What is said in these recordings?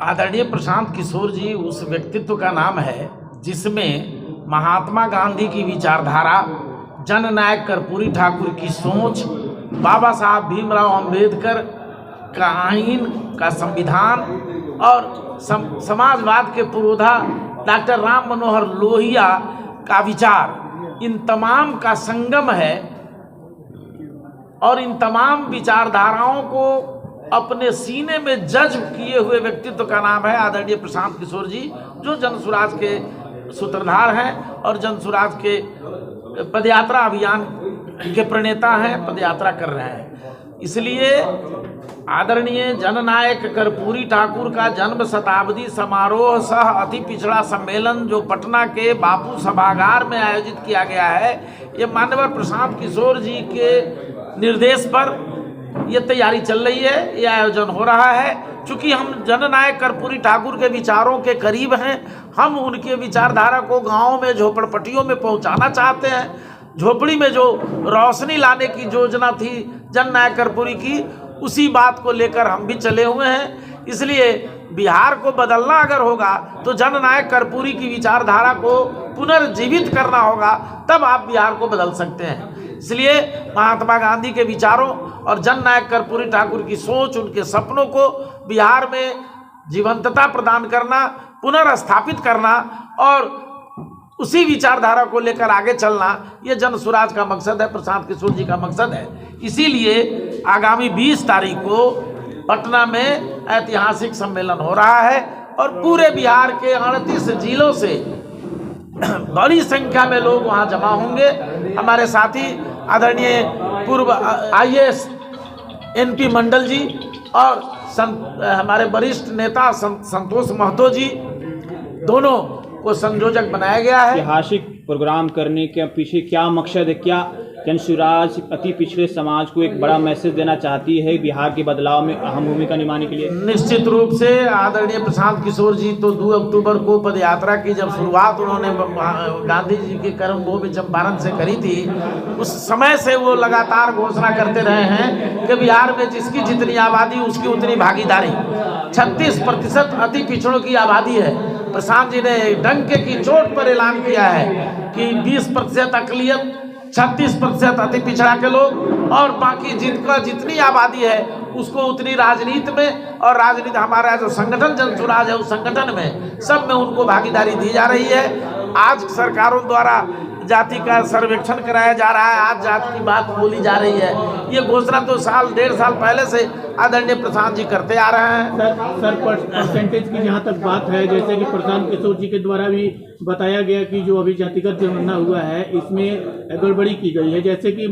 आदरणीय प्रशांत किशोर जी उस व्यक्तित्व का नाम है जिसमें महात्मा गांधी की विचारधारा, जननायक कर्पूरी ठाकुर की सोच, बाबा साहब भीमराव अंबेडकर का आईन का संविधान और समाजवाद के पुरोधा डॉक्टर राम मनोहर लोहिया का विचार, इन तमाम का संगम है। और इन तमाम विचारधाराओं को अपने सीने में जज्ब किए हुए व्यक्तित्व का नाम है आदरणीय प्रशांत किशोर जी, जो जनसुराज के सूत्रधार हैं और जनसुराज के पदयात्रा अभियान के प्रणेता हैं, पदयात्रा कर रहे हैं। इसलिए आदरणीय जननायक कर्पूरी ठाकुर का जन्म शताब्दी समारोह सह अति पिछड़ा सम्मेलन जो पटना के बापू सभागार में आयोजित किया गया है, ये माननीय प्रशांत किशोर जी के निर्देश पर ये तैयारी चल रही है, ये आयोजन हो रहा है। चूँकि हम जननायक कर्पूरी ठाकुर के विचारों के करीब हैं, हम उनके विचारधारा को गाँव में झोपड़पट्टियों में पहुँचाना चाहते हैं। झोपड़ी में जो रोशनी लाने की योजना थी जननायक कर्पूरी की, उसी बात को लेकर हम भी चले हुए हैं। इसलिए बिहार को बदलना अगर होगा तो जननायक कर्पूरी की विचारधारा को पुनर्जीवित करना होगा, तब आप बिहार को बदल सकते हैं। इसलिए महात्मा गांधी के विचारों और जननायक कर्पूरी ठाकुर की सोच, उनके सपनों को बिहार में जीवंतता प्रदान करना, पुनर्स्थापित करना और उसी विचारधारा को लेकर आगे चलना, ये जनसुराज का मकसद है, प्रशांत किशोर जी का मकसद है। इसीलिए आगामी 20 तारीख को पटना में ऐतिहासिक सम्मेलन हो रहा है और पूरे बिहार के 38 जिलों से बड़ी संख्या में लोग वहां जमा होंगे। हमारे साथी आदरणीय पूर्व IAS NP मंडल जी और हमारे वरिष्ठ नेता संतोष महतो जी, दोनों को संयोजक बनाया गया है। ऐतिहासिक प्रोग्राम करने के पीछे क्या मकसद है? क्या जनसुराज अति पिछड़े समाज को एक बड़ा मैसेज देना चाहती है बिहार के बदलाव में अहम भूमिका निभाने के लिए? निश्चित रूप से आदरणीय प्रशांत किशोर जी तो 2 अक्टूबर को पदयात्रा की जब शुरुआत उन्होंने गांधी जी के कर्मभूमि चंपारण से करी थी, उस समय से वो लगातार घोषणा करते रहे हैं कि बिहार में जिसकी जितनी आबादी उसकी उतनी भागीदारी। 36% अति पिछड़ों की आबादी है। प्रशांत जी ने डंके की चोट पर ऐलान किया है कि 20% अकलियत, 36% अति पिछड़ा के लोग और बाकी जितनी आबादी है उसको उतनी राजनीति में, और राजनीति हमारा जो संगठन जनसुराज है उस संगठन में सब में उनको भागीदारी दी जा रही है। आज सरकारों द्वारा जाति का सर्वेक्षण कराया जा रहा है, आज जाति की बात बोली जा रही है। ये घोषणा तो 1.5 साल पहले से आदरणीय प्रशांत जी करते आ रहे हैं। सर परसेंटेज की जहाँ तक बात है, जैसे कि प्रशांत किशोर जी के द्वारा भी बताया गया कि जो अभी जातिगत जनगणना हुआ है इसमें गड़बड़ी की गई है, जैसे कि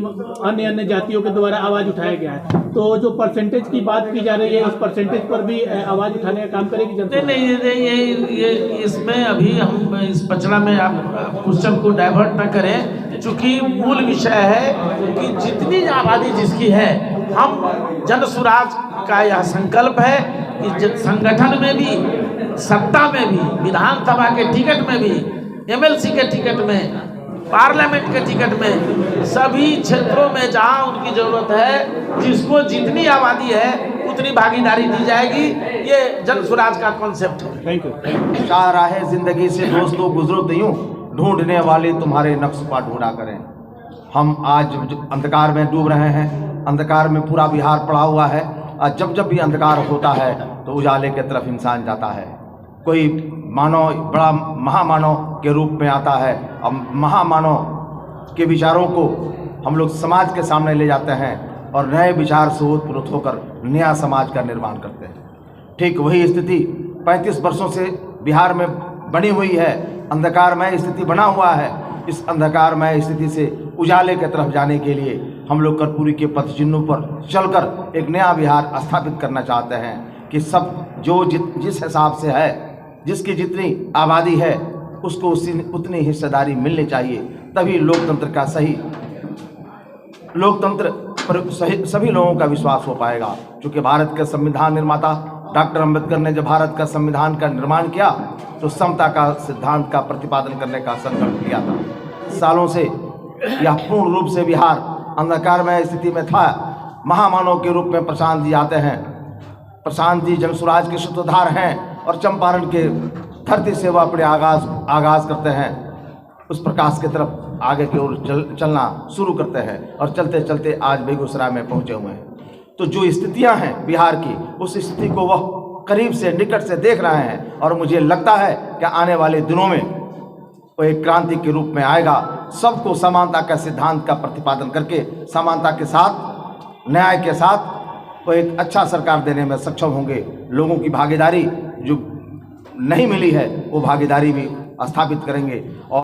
अन्य जातियों के द्वारा आवाज उठाया गया है, तो जो परसेंटेज की बात की जा रही है इस परसेंटेज पर भी आवाज उठाने का काम करेगी जनता? नहीं, ये इसमें अभी हम इस पचड़ा में आप क्वेश्चन को डाइवर्ट ना करें, चूँकि मूल विषय है कि जितनी आबादी जिसकी है, हम जनसुराज का यह संकल्प है कि संगठन में भी, सत्ता में भी, विधानसभा के टिकट में भी, MLC के टिकट में, पार्लियामेंट के टिकट में, सभी क्षेत्रों में जहां उनकी जरूरत है, जिसको जितनी आबादी है उतनी भागीदारी दी जाएगी। ये जनसुराज का कॉन्सेप्ट है। Thank you. शाहराहे जिंदगी से दोस्तों गुजरो तो यूं, ढूंढने वाले तुम्हारे नक्श पर ढूंढा करें। हम आज अंधकार में डूब रहे हैं, अंधकार में पूरा बिहार पड़ा हुआ है, और जब भी अंधकार होता है तो उजाले की तरफ इंसान जाता है। कोई मानव बड़ा महामानव के रूप में आता है, अब महामानव के विचारों को हम लोग समाज के सामने ले जाते हैं और नए विचार से उत्प्रोत होकर नया समाज का निर्माण करते हैं। ठीक वही स्थिति 35 वर्षों से बिहार में बनी हुई है, अंधकारमय स्थिति बना हुआ है। इस अंधकारमय स्थिति से उजाले की तरफ जाने के लिए हम लोग कर्पूरी के पथ चिन्हों पर चलकर एक नया बिहार स्थापित करना चाहते हैं कि सब जो जिस हिसाब से है, जिसकी जितनी आबादी है उसको उतनी हिस्सेदारी मिलनी चाहिए, तभी लोकतंत्र का लोकतंत्र पर सभी लोगों का विश्वास हो पाएगा। क्योंकि भारत के संविधान निर्माता डॉक्टर अंबेडकर ने जब भारत का संविधान का निर्माण किया तो समता का सिद्धांत का प्रतिपादन करने का संकल्प लिया था। सालों से यह पूर्ण रूप से बिहार अंधकारमय स्थिति में था। महामानव के रूप में प्रशांत जी आते हैं। प्रशांत जी जनसुराज के सूत्रधार हैं और चंपारण के धरती से वह अपने आगाज करते हैं, उस प्रकाश की तरफ आगे की ओर चलना शुरू करते हैं और चलते चलते आज बेगूसराय में पहुंचे हुए हैं। तो जो स्थितियां हैं बिहार की, उस स्थिति को वह करीब से निकट से देख रहे हैं और मुझे लगता है कि आने वाले दिनों में वो एक क्रांति के रूप में आएगा। सबको समानता का सिद्धांत का प्रतिपादन करके समानता के साथ, न्याय के साथ वो एक अच्छा सरकार देने में सक्षम होंगे। लोगों की भागीदारी जो नहीं मिली है वो भागीदारी भी स्थापित करेंगे और